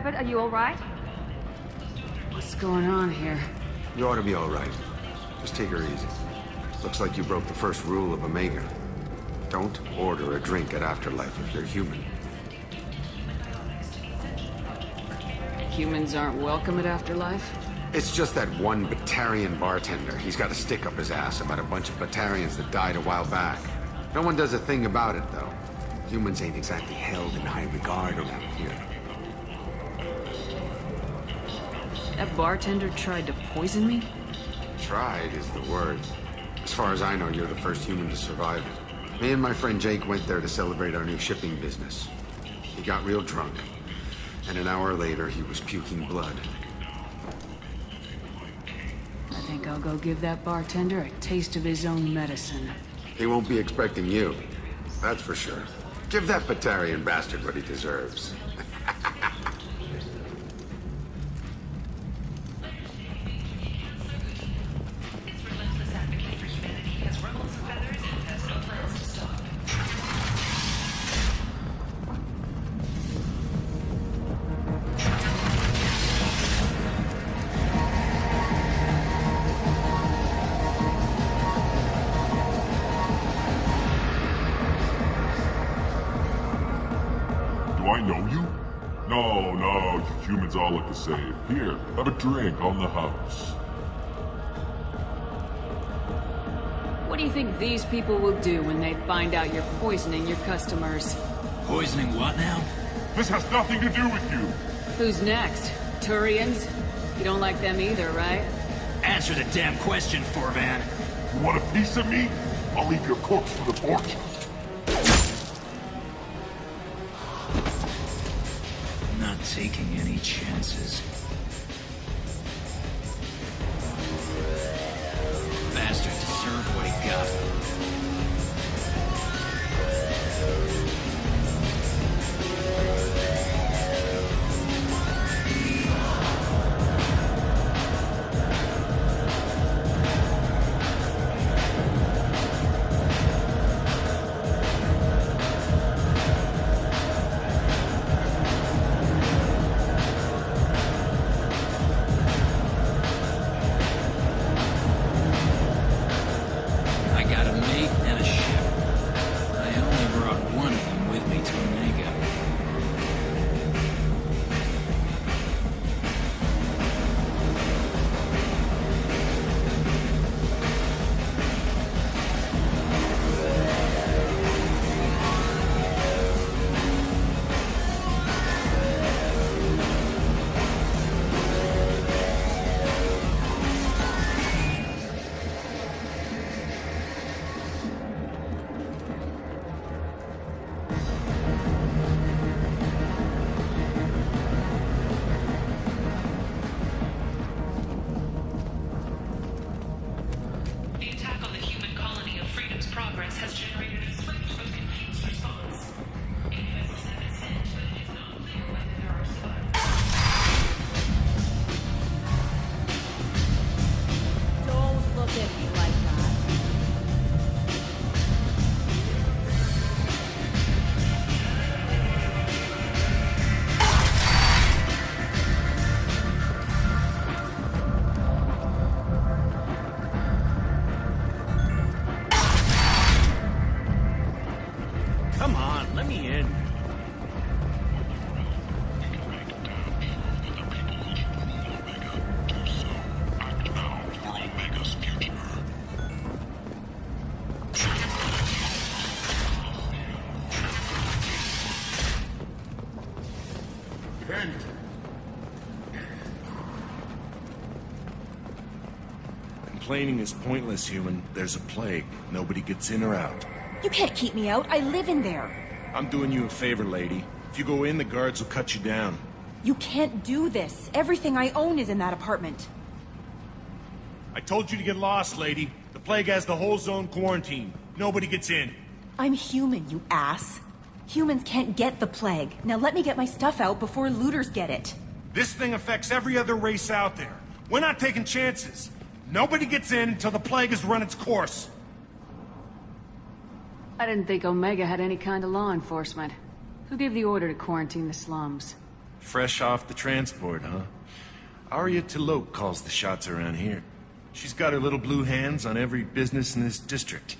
Shepard, are you alright? What's going on here? You ought to be all right. Just take her easy. Looks like you broke the first rule of Omega. Don't order a drink at Afterlife if you're human. Humans aren't welcome at Afterlife? It's just that one Batarian bartender. He's got a stick up his ass about a bunch of Batarians that died a while back. No one does a thing about it, though. Humans ain't exactly held in high regard around here. That bartender tried to poison me? Tried is the word. As far as I know, you're the first human to survive it. Me and my friend Jake went there to celebrate our new shipping business. He got real drunk, and an hour later he was puking blood. I think I'll go give that bartender a taste of his own medicine. He won't be expecting you, that's for sure. Give that Batarian bastard what he deserves. Do I know you? No, you humans all look the same. Here, have a drink on the house. What do you think these people will do when they find out you're poisoning your customers? Poisoning what now? This has nothing to do with you. Who's next? Turians? You don't like them either, right? Answer the damn question, Forvan. You want a piece of me? I'll leave your corpse for the fortune. Not taking any chances. Bastard deserved what he got. Come on, let me in. Complaining is pointless, human. There's a plague. Nobody gets in or out. You can't keep me out. I live in there. I'm doing you a favor, lady. If you go in, the guards will cut you down. You can't do this. Everything I own is in that apartment. I told you to get lost, lady. The plague has the whole zone quarantined. Nobody gets in. I'm human, you ass. Humans can't get the plague. Now let me get my stuff out before looters get it. This thing affects every other race out there. We're not taking chances. Nobody gets in until the plague has run its course. I didn't think Omega had any kind of law enforcement. Who gave the order to quarantine the slums? Fresh off the transport, huh? Arya Tilok calls the shots around here. She's got her little blue hands on every business in this district.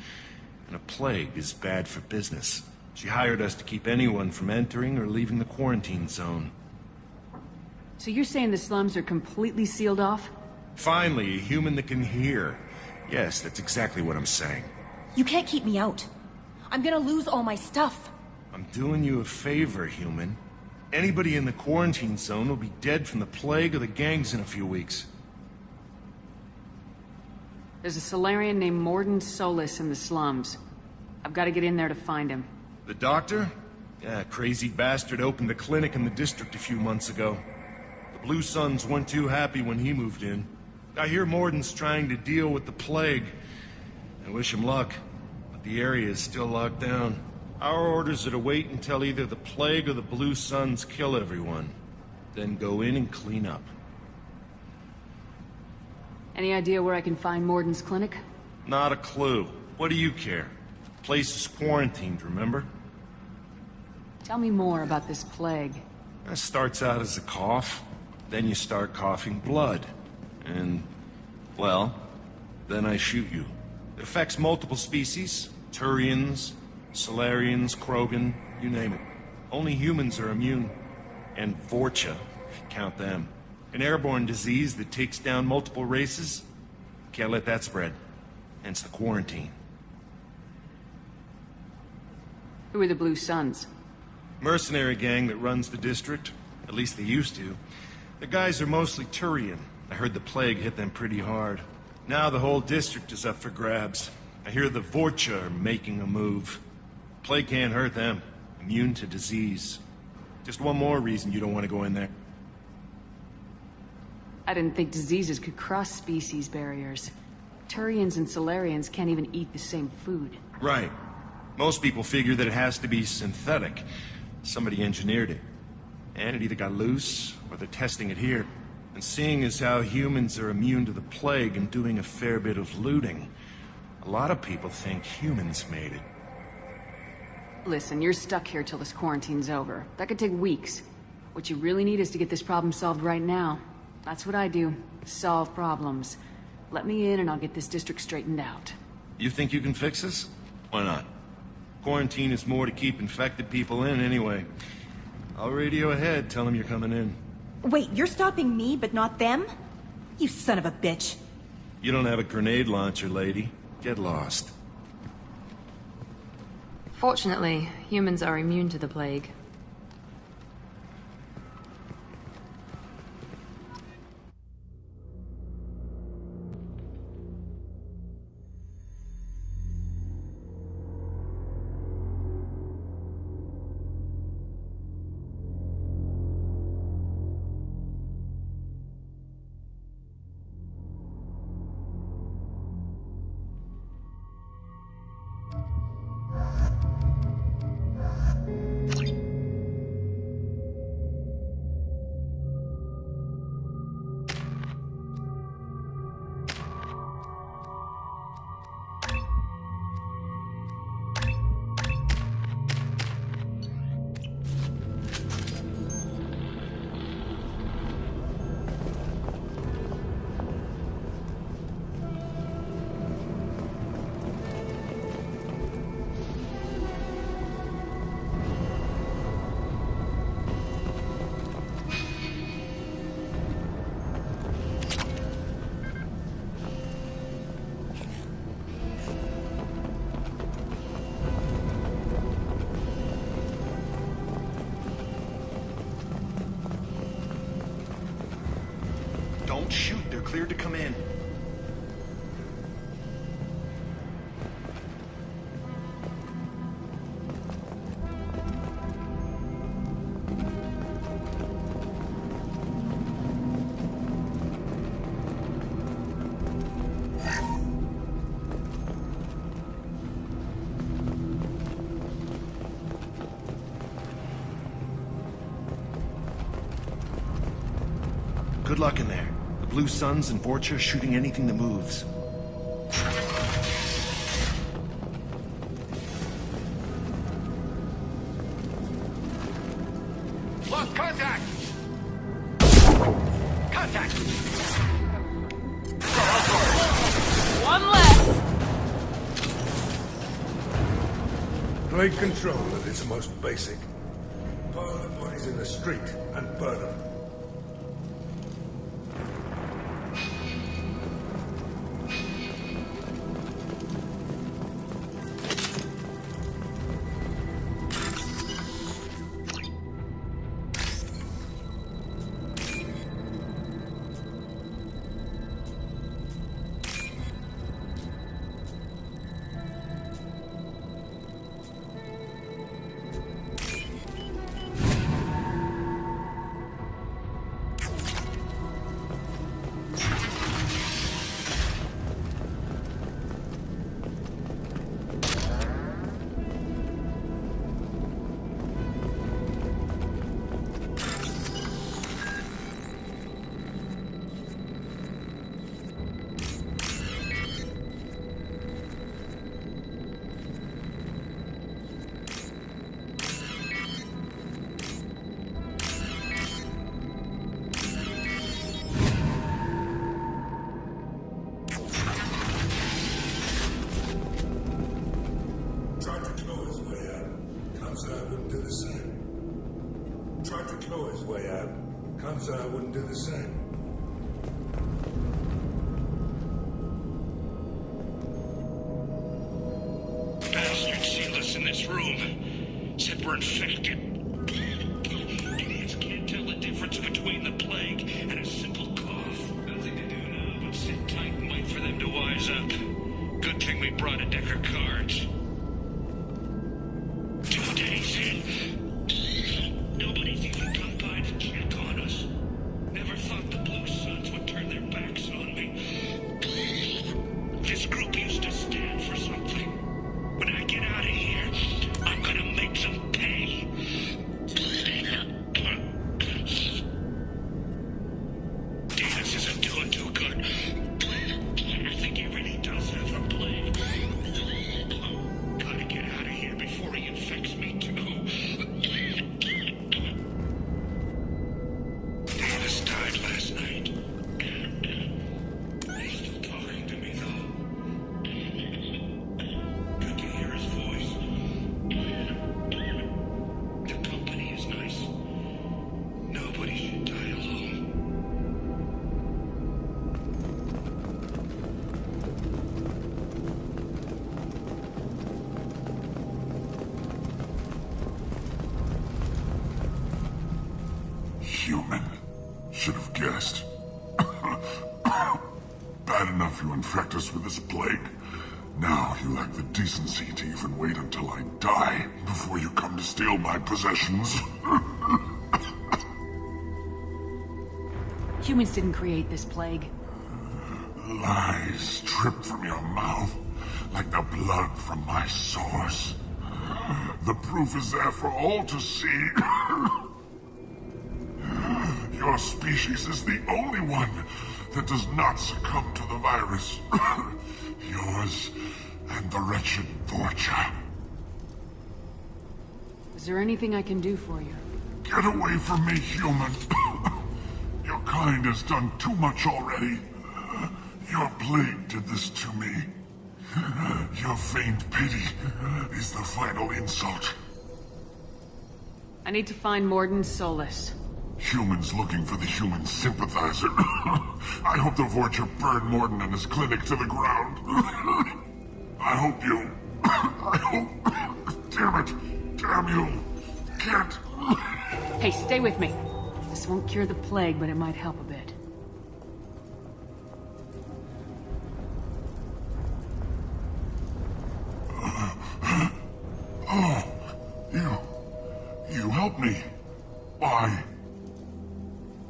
And a plague is bad for business. She hired us to keep anyone from entering or leaving the quarantine zone. So you're saying the slums are completely sealed off? Finally, a human that can hear. Yes, that's exactly what I'm saying. You can't keep me out. I'm gonna lose all my stuff. I'm doing you a favor, human. Anybody in the quarantine zone will be dead from the plague or the gangs in a few weeks. There's a Solarian named Morden Solis in the slums. I've got to get in there to find him. The doctor? Yeah, crazy bastard opened a clinic in the district a few months ago. The Blue Suns weren't too happy when he moved in. I hear Morden's trying to deal with the plague. I wish him luck, but the area is still locked down. Our orders are to wait until either the plague or the Blue Suns kill everyone. Then go in and clean up. Any idea where I can find Morden's clinic? Not a clue. What do you care? The place is quarantined, remember? Tell me more about this plague. That starts out as a cough, then you start coughing blood. And, well, then I shoot you. It affects multiple species. Turians, Solarians, Krogan, you name it. Only humans are immune. And Vorcha, if you count them. An airborne disease that takes down multiple races. Can't let that spread. Hence the quarantine. Who are the Blue Suns? Mercenary gang that runs the district. At least they used to. The guys are mostly Turian. I heard the plague hit them pretty hard. Now the whole district is up for grabs. I hear the Vorcha are making a move. Plague can't hurt them. Immune to disease. Just one more reason you don't want to go in there. I didn't think diseases could cross species barriers. Turians and Solarians can't even eat the same food. Right. Most people figure that it has to be synthetic. Somebody engineered it. And it either got loose, or they're testing it here. And seeing as how humans are immune to the plague and doing a fair bit of looting, a lot of people think humans made it. Listen, you're stuck here till this quarantine's over. That could take weeks. What you really need is to get this problem solved right now. That's what I do. Solve problems. Let me in and I'll get this district straightened out. You think you can fix this? Why not? Quarantine is more to keep infected people in anyway. I'll radio ahead, tell them you're coming in. Wait, you're stopping me, but not them? You son of a bitch. You don't have a grenade launcher, lady. Get lost. Fortunately, humans are immune to the plague. Don't shoot, they're cleared to come in. Good luck in there. The Blue Suns and Vorcha shooting anything that moves. Lost contact! One less! Plague control at its most basic. Pile the bodies in the street and burn them. I wouldn't do the same. Bastards sealed us in this room. Said we're infected. Idiots can't tell the difference between the plague and a simple cough. Nothing to do now but sit tight and wait for them to wise up. Good thing we brought a deck of cards. 2 days in. Nobody's even come by to check on us. Never thought the Blue Suns would turn their backs on me. This group used to stand for something. When I get out of here, I'm gonna make them pay. Davis isn't doing too good. I think he really does have the plague. Gotta get out of here before he infects me too. Davis died last night. He's still talking to me, though. Good to hear his voice. The company is nice. Nobody should die alone. Human. Should have guessed. Bad enough you infect us with this plague. Now you lack the decency to even wait until I die before you come to steal my possessions. Humans didn't create this plague. Lies drip from your mouth like the blood from my sores. The proof is there for all to see. Your species is the only one that does not succumb to the virus. Yours and the wretched Borgia. Is there anything I can do for you? Get away from me, human. Your kind has done too much already. Your plague did this to me. Your feigned pity is the final insult. I need to find Morden Solus. Humans looking for the human sympathizer. I hope the Vorcha burned Morden and his clinic to the ground. I hope you... I hope... Damn it! Damn you! Can't... Hey, stay with me. This won't cure the plague, but it might help a bit. Oh, you helped me. Why?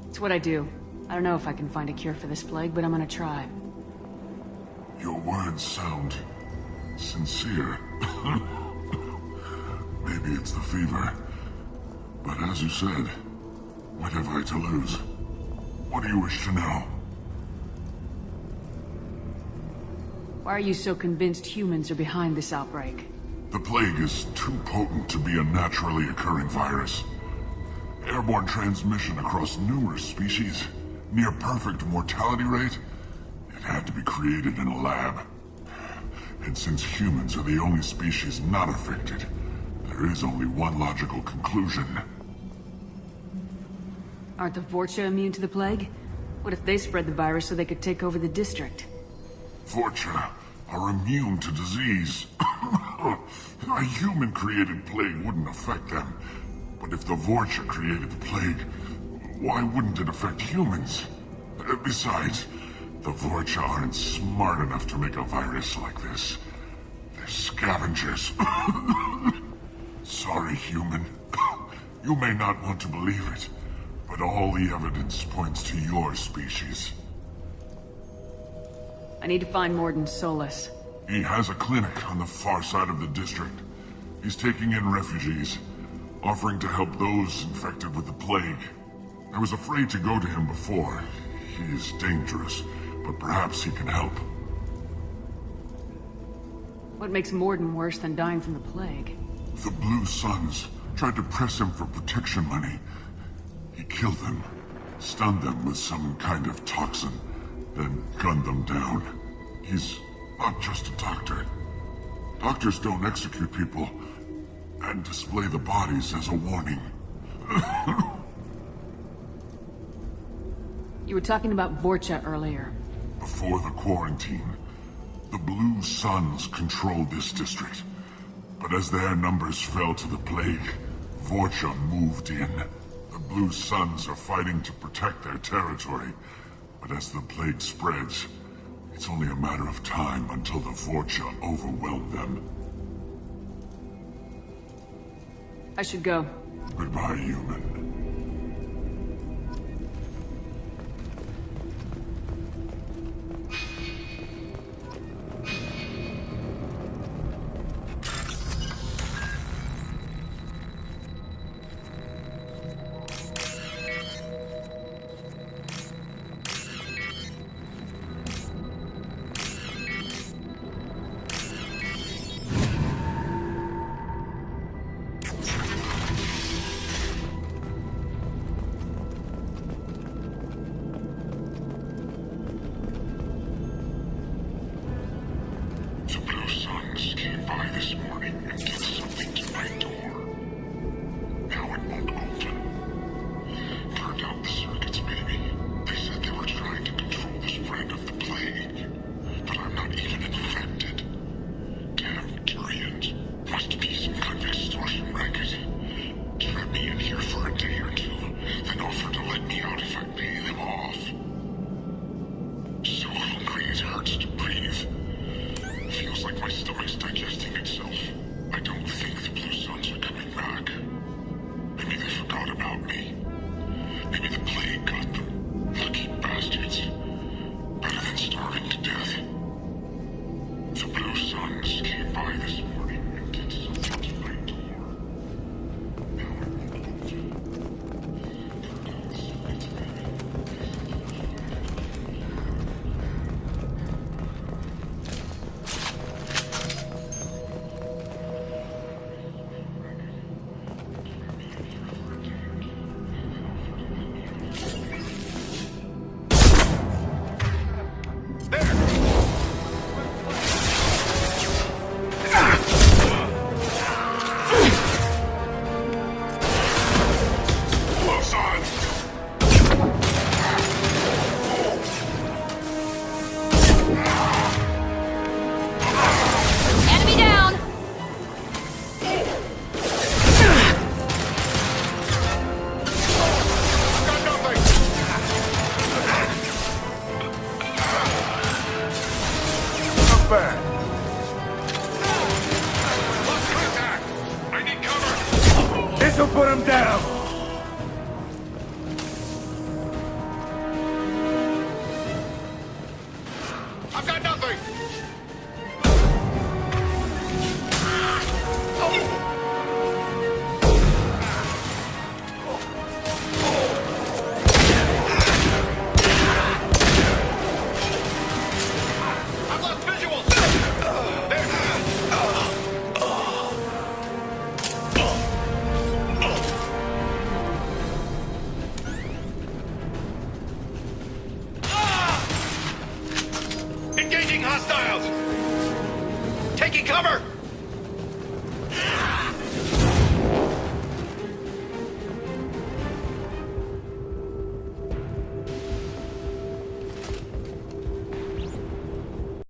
It's what I do. I don't know if I can find a cure for this plague, but I'm gonna try. Your words sound sincere. Maybe it's the fever. But as you said, what have I to lose? What do you wish to know? Why are you so convinced humans are behind this outbreak? The plague is too potent to be a naturally occurring virus. Airborne transmission across numerous species near-perfect mortality rate? It had to be created in a lab. And since humans are the only species not affected, there is only one logical conclusion. Aren't the Vorcha immune to the plague? What if they spread the virus so they could take over the district? Vorcha are immune to disease. A human-created plague wouldn't affect them. But if the Vorcha created the plague, why wouldn't it affect humans? Besides, the Vorcha aren't smart enough to make a virus like this. They're scavengers. Sorry, human. You may not want to believe it, but all the evidence points to your species. I need to find Morden Solus. He has a clinic on the far side of the district. He's taking in refugees, offering to help those infected with the plague. I was afraid to go to him before. He is dangerous, but perhaps he can help. What makes Morden worse than dying from the plague? The Blue Suns tried to press him for protection money. He killed them, stunned them with some kind of toxin, then gunned them down. He's not just a doctor. Doctors don't execute people and display the bodies as a warning. You were talking about Vorcha earlier. Before the quarantine, the Blue Suns controlled this district. But as their numbers fell to the plague, Vorcha moved in. The Blue Suns are fighting to protect their territory. But as the plague spreads, it's only a matter of time until the Vorcha overwhelm them. I should go. Goodbye, human. This'll put him down! I've got nothing! I've lost visuals! There! hostiles! Taking cover!